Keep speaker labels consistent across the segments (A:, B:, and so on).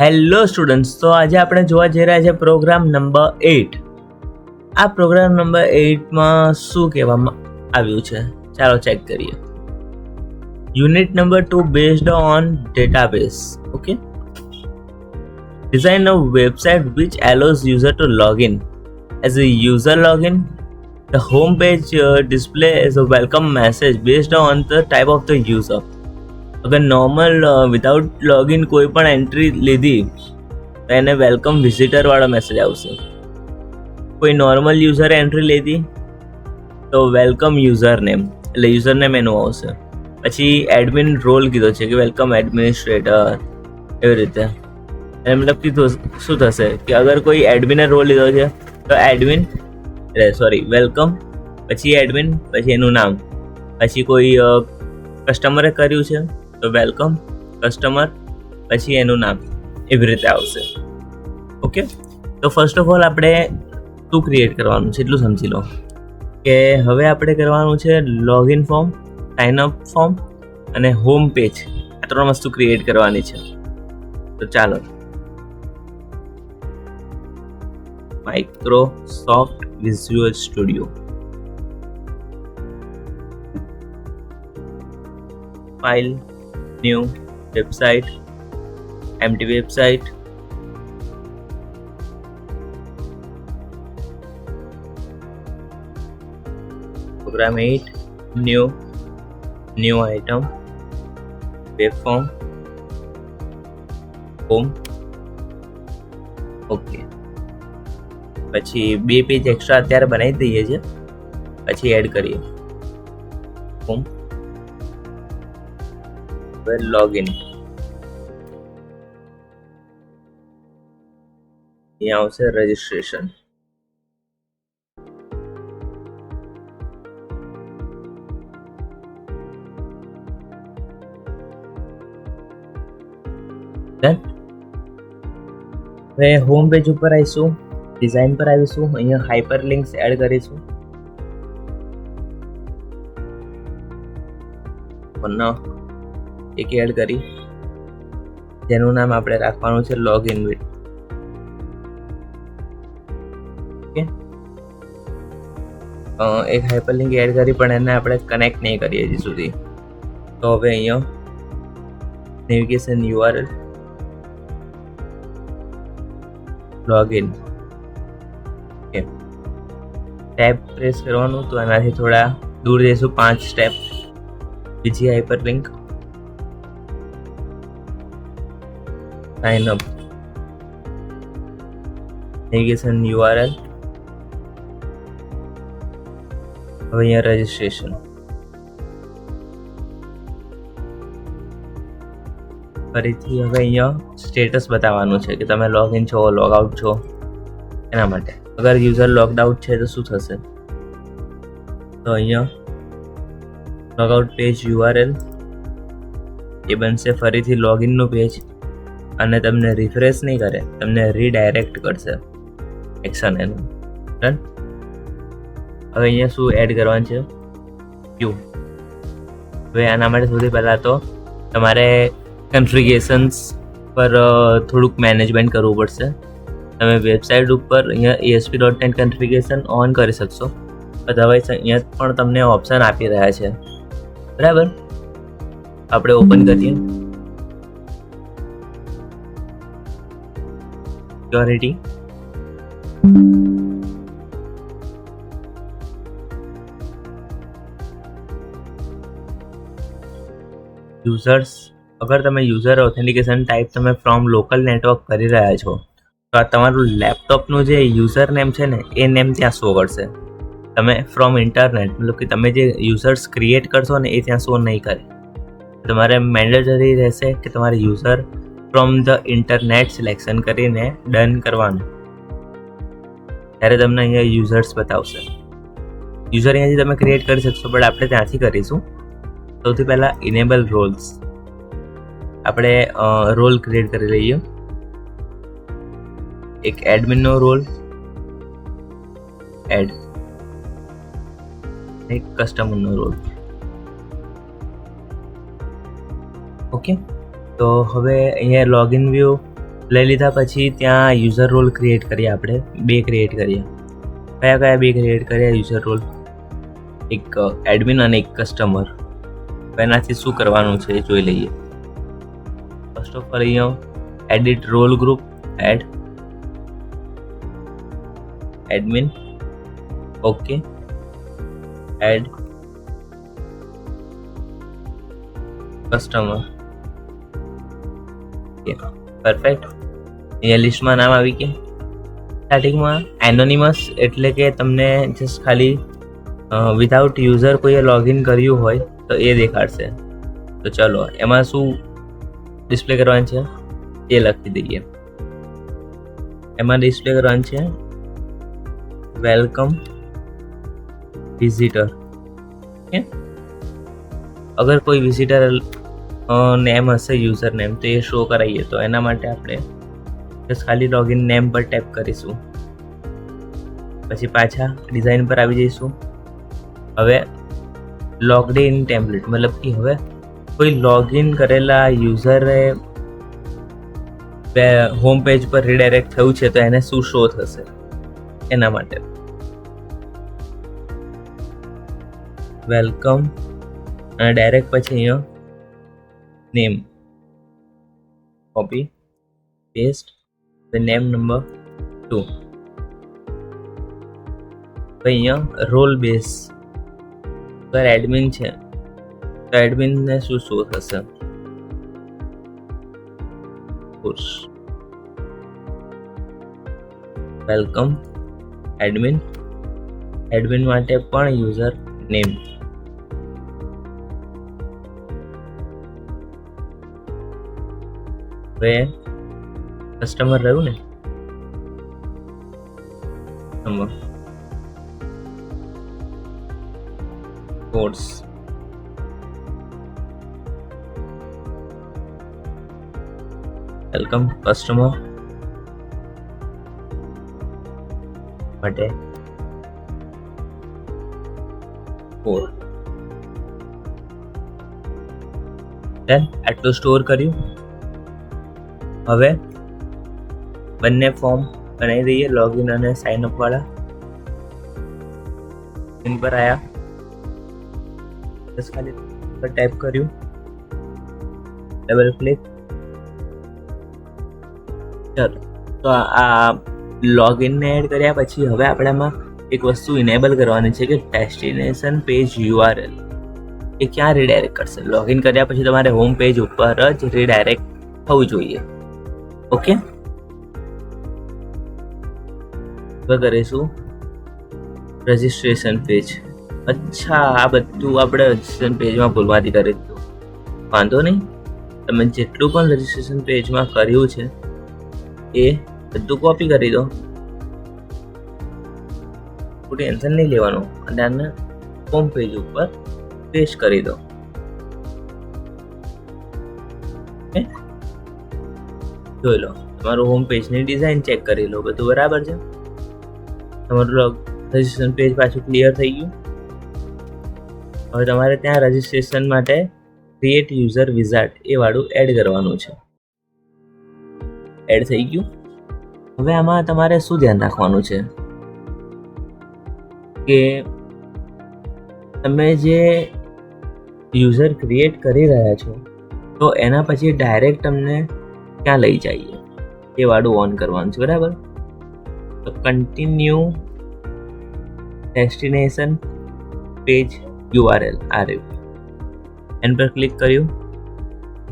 A: Hello students, તો આજે આપણે જોવા જઈ રહ્યા છે પ્રોગ્રામ નંબર 8. આ પ્રોગ્રામ નંબર 8માં શું કહેવામાં આવ્યું છે ચાલો ચેક કરીએ. Unit number 2 based on database. Okay, design a website which allows user to log in. As a user login, the home page displays a welcome message based on the type of the user. અગર normal without login કોઈ પણ entry લીધી તો એને welcome visitor વાળો message આવશે. કોઈ normal યુઝરે entry લીધી તો વેલકમ યુઝર નેમ, એટલે યુઝર નેમ એનું આવશે. પછી એડમિન રોલ કીધો છે કે વેલકમ એડમિનિસ્ટ્રેટર, એવી રીતે. એને મતલબ કીધું શું થશે કે અગર કોઈ એડમિને રોલ લીધો છે તો એડમિન વેલકમ, પછી એડમિન, પછી એનું નામ, પછી કોઈ કસ્ટમરે કર્યું છે તો વેલકમ કસ્ટમર, પછી એનું નામ, એવી રીતે આવશે. ઓકે, તો ફર્સ્ટ ઓફ ઓલ આપણે શું ક્રિએટ કરવાનું છે એટલું સમજી લો કે હવે આપણે કરવાનું છે લોગિન ફોર્મ, સાઇનઅપ ફોર્મ અને હોમ પેજ. આ 3 વસ્તુ ક્રિએટ કરવાની છે. તો ચાલો, Microsoft Visual Studio, file, new, website, empty website, program 8, new item, web form, home. Okay, પછી 2 પેજ એક્સ્ટ્રા અત્યારે બનાવી દઈએ છીએ, પછી એડ કરીએ હોમ. લોગિન અહીંયા આવશે રજિસ્ટ્રેશન. હવે હોમ પેજ ઉપર આવીશું, ડિઝાઇન પર આવીશું, અહીંયા હાઇપર લિંક્સ એડ કરીશું. એક એડ કરી જેનું નામ આપણે રાખવાનું છે લોગિન વિથ. ઓકે, એક હાઇપરલિંક એડ કરી પણ એને આપણે કનેક્ટ નહીં કરીએ હજી સુધી. તો હવે અહીંયા navigation URL login, okay, tab press કરવાનું. તો એનાથી થોડા દૂર જઈશું 5 સ્ટેપ. બીજી hyperlink sign up, navigation URL, હવે અહીંયા રજિસ્ટ્રેશન. ફરીથી હવે અહીંયા સ્ટેટસ બતાવવાનું છે કે તમે લોગ ઇન છો, લોગ આઉટ છો. એના માટે અગર યુઝર લોગડ આઉટ છે તો શું થશે, તો અહીંયા લોગઆઉટ પેજ યુઆરએલ એ બનશે ફરીથી લોગિનનું પેજ, અને તમને રિફ્રેશ નહીં કરે, તમને રીડાયરેક્ટ કરશે એક્શન એનું. ડન. હવે અહીંયા શું એડ કરવાનું છે, ક્યુ. હવે આના માટે સૌથી પહેલાં તો તમારે કન્ફિગરેશન્સ પર થોડુંક મેનેજમેન્ટ કરવું પડશે. તમે વેબસાઇટ ઉપર અહીંયા ASP.NET કન્ફિગરેશન ઓન કરી શકશો, અધરવાઇઝ અહીંયા પણ તમને ઓપ્શન આપી રહ્યા છે. બરાબર, આપણે ઓપન કરીએ. Security, users. અગર તમે યુઝર ઓથેન્ટિકેશન ટાઈપ તમે ફ્રોમ લોકલ નેટવર્ક કરી રહ્યા છો તો આ તમારું લેપટોપનું જે યુઝર નેમ છે ને એ નેમ ત્યાં શો કરશે. તમે ફ્રોમ ઇન્ટરનેટ મતલબ કે તમે જે યુઝર્સ ક્રિએટ કરશો ને એ ત્યાં શો નહીં કરે. તમારે મેન્ડેટરી રહેશે કે તમારે user from the internet selection કરીને ડન કરવાનું, ત્યારે તમને અહીંયા યુઝર્સ બતાવશે. યુઝર અહીંયાથી તમે ક્રિએટ કરી શકશો, પણ આપણે ત્યાંથી કરીશું. સૌથી પહેલાં ઇનેબલ રોલ્સ, આપણે રોલ ક્રિએટ કરી લઈએ. એક એડમિનનો રોલ એડ, એક કસ્ટમરનો રોલ. ઓકે, તો હવે અહીંયા લોગિન વ્યૂ લઈ લીધા પછી ત્યાં યુઝર રોલ ક્રિએટ કરીએ, આપણે 2 ક્રિએટ કરીએ. કયા 2 ક્રિએટ કરીએ યુઝર રોલ? એક એડમિન અને એક કસ્ટમર. એનાથી શું કરવાનું છે એ જોઈ લઈએ. ફર્સ્ટ ઓફ ઓલ અહીંયા edit role group, add admin, okay, add customer, perfect. અહીંયા લિસ્ટમાં નામ આવી ગયા. સ્ટાર્ટિંગમાં એનોનિમસ એટલે કે તમને જસ્ટ ખાલી વિધાઉટ યુઝર કોઈએ લોગિન કર્યું હોય તો એ દેખાડશે. તો ચલો એમાં શું ડિસ્પ્લે કરવાનું છે એ લખી દઈએ. એમાં ડિસ્પ્લે કરવાનું છે વેલકમ વિઝિટર. ઓકે, અગર કોઈ વિઝિટર નેમ હશે, યુઝર નેમ, તો એ શો કરાવીએ તો એના માટે આપણે બસ ખાલી લોગિન નેમ પર ટેપ કરીશું. પછી પાછા ડિઝાઇન પર આવી જઈશું. હવે લોગ્ડ ઇન ટેમ્પલેટ મતલબ કે હવે કોઈ લોગિન કરેલા યુઝરે હોમ પેજ પર રીડાયરેક્ટ થયું છે તો એને શું શો થશે એના માટે વેલકમ અને ડાયરેક્ટ પછી અહીંયા name copy paste the name number 2. અહીંયા રોલ બેઝ અગર એડમિન છે તો એડમિનને શું શો થશે? Push welcome admin. એડમિન માટે પણ યુઝર નેમ. હવે કસ્ટમર રહ્યું ને, કોડ્સ વેલકમ કસ્ટમર માટે 4. દેન આટલું સ્ટોર કર્યું. હવે બંને ફોર્મ બનાવી દઈએ, લોગિન અને સાઇન અપ વાળા. ઇન પર આયા, બસ ખાલી પર ટાઈપ કર્યું, ડબલ ક્લિક. ચલો તો આ લોગિનને એડ કર્યા પછી હવે આપણે આમાં એક વસ્તુ ઇનેબલ કરવાની છે કે ડેસ્ટિનેશન પેજ URL એ ક્યાં રીડાયરેક્ટ કરશે. લોગિન કર્યા પછી તમારે હોમ પેજ ઉપર જ રીડાયરેક્ટ થવું જોઈએ. ઓકે, હવે કરીશું રજિસ્ટ્રેશન પેજ. અચ્છા, આ બધું આપણે રજિસ્ટ્રેશન પેજમાં ભૂલવાથી કરી દીધું. વાંધો નહીં, તમે જેટલું પણ રજિસ્ટ્રેશન પેજમાં કર્યું છે એ બધું કોપી કરી દો. કોઈ ટેન્શન નહીં લેવાનું અને આને હોમ પેજ ઉપર પેસ્ટ કરી દો. જોઈ લો, તમારું હોમ પેજની ડિઝાઇન ચેક કરી લો, બધું બરાબર છે. તમારું રજિસ્ટ્રેશન પેજ પાછું ક્લિયર થઈ ગયું. હવે તમારે ત્યાં રજિસ્ટ્રેશન માટે ક્રિએટ યુઝર વિઝાર્ડ એ વાળું એડ કરવાનું છે. એડ થઈ ગયું. હવે આમાં તમારે શું ધ્યાન રાખવાનું છે કે તમે જે યુઝર ક્રિએટ કરી રહ્યા છો તો એના પછી ડાયરેક્ટ તમને ક્યાં લઈ જઈએ એ વાળું ઓન કરવાનું છે, બરાબર. તો કન્ટિન્યુ ડેસ્ટિનેશન પેજ URL આ રહ્યું. એન પર ક્લિક કર્યું,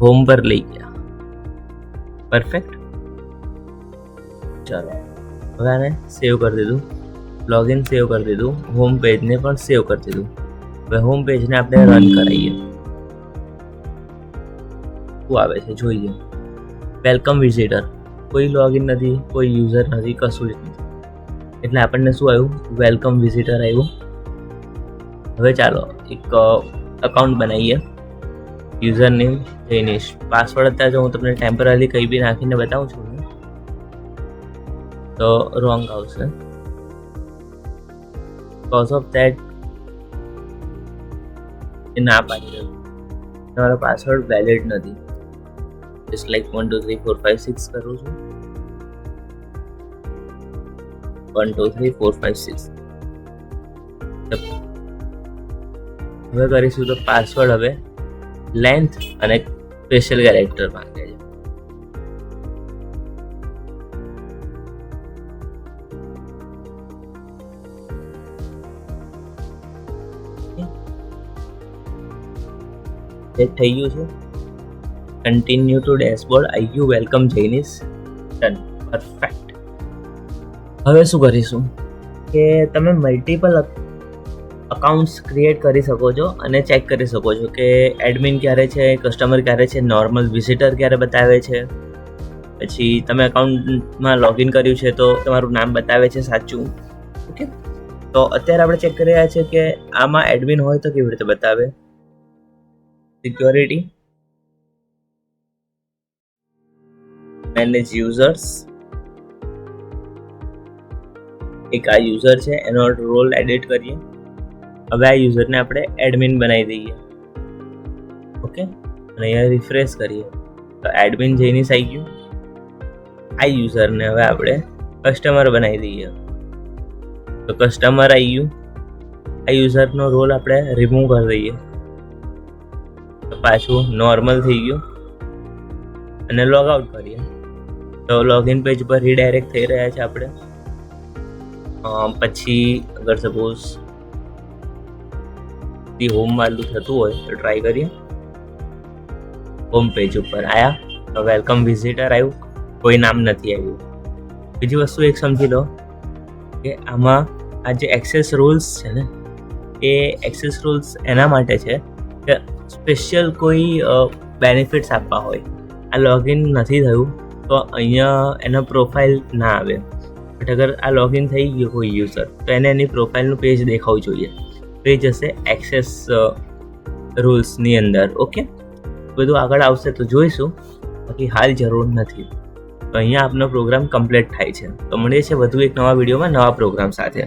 A: હોમ પર લઈ ગયા. પરફેક્ટ. ચાલો હવે આને સેવ કરી દીધું, લોગિન સેવ કરી દીધું, હોમ પેજને પણ સેવ કરી દીધું. હવે હોમ પેજને આપણે રન કરાવીએ. શું આવે છે જોઈએ. વેલકમ વિઝિટર, કોઈ લોગિન નથી, કોઈ યુઝર નથી, કશું જ નથી. એટલે આપણને શું આવ્યું? વેલકમ વિઝિટર આવ્યું. હવે ચાલો એક અકાઉન્ટ બનાવીએ. User name Jainish. પાસવર્ડ અત્યારે જો હું તમને ટેમ્પરરી કંઈ બી નાખીને બતાવું છું તો રોંગ આવશે. બીકોઝ ઓફ ધેટ એ ના પાડી રહ્યું, તમારો પાસવર્ડ વેલિડ નથી. જસ્ટ લાઈક 1 2 3 4 5 6 કરું છું. 1 2 3 4 5 6. હવે કરીશું તો પાસવર્ડ હવે લેન્થ અને સ્પેશિયલ કેરેક્ટર માંગે છે. થઈ ગયું છે. Continue to dashboard. I you welcome Jainis. Done. Perfect. હવે શું કરીશું કે તમે મલ્ટિપલ અકાઉન્ટ્સ ક્રિએટ કરી શકો છો અને ચેક કરી શકો છો કે એડમિન ક્યારે છે, કસ્ટમર ક્યારે છે, નોર્મલ વિઝિટર ક્યારે બતાવે છે. પછી તમે અકાઉન્ટમાં લોગિન કર્યું છે તો તમારું નામ બતાવે છે સાચું. ઓકે, તો અત્યારે આપણે ચેક કરી રહ્યા છીએ કે આમાં એડમિન હોય તો કેવી રીતે બતાવે. Security, manage users. એક આ યુઝર છે, એનો રોલ એડિટ કરીએ. હવે આ યુઝરને આપણે એડમિન બનાવી દઈએ. ઓકે, અને અહીંયા રિફ્રેશ કરીએ તો એડમિન જૈનિસ આવી ગયું. આ યુઝરને હવે આપણે કસ્ટમર બનાવી દઈએ તો કસ્ટમર આવી ગયું. આ યુઝરનો રોલ આપણે રિમૂવ કરી દઈએ તો પાછું નોર્મલ થઈ ગયું. અને લોગ આઉટ કરીએ તો લોગિન પેજ પર રીડાયરેક્ટ થઈ રહ્યા છે આપણે. પછી અગર સપોઝ હોમ વાળું થતું હોય તો ટ્રાય કરીએ. હોમ પેજ ઉપર આવ્યા, વેલકમ વિઝિટર આવ્યું, કોઈ નામ નથી આવ્યું. બીજી વસ્તુ એક સમજી લો કે આમાં આ જે એક્સેસ રૂલ્સ છે ને, એ એક્સેસ રૂલ્સ એના માટે છે કે સ્પેશિયલ કોઈ બેનિફિટ્સ આપવા હોય. આ લોગિન નથી થયું તો અહીંયા એનો પ્રોફાઇલ ના આવે. બટ અગર આ લોગિન થઈ ગયો કોઈ યુઝર તો એને એની પ્રોફાઇલનું પેજ દેખાવું જોઈએ. પેજ હશે એક્સેસ રૂલ્સની અંદર. ઓકે, બધું આગળ આવશે તો જોઈશું, બાકી હાલ જરૂર નથી. તો અહીંયા આપનો પ્રોગ્રામ કમ્પ્લીટ થાય છે. તો મળીએ છીએ વધુ એક નવા વિડીયોમાં નવા પ્રોગ્રામ સાથે.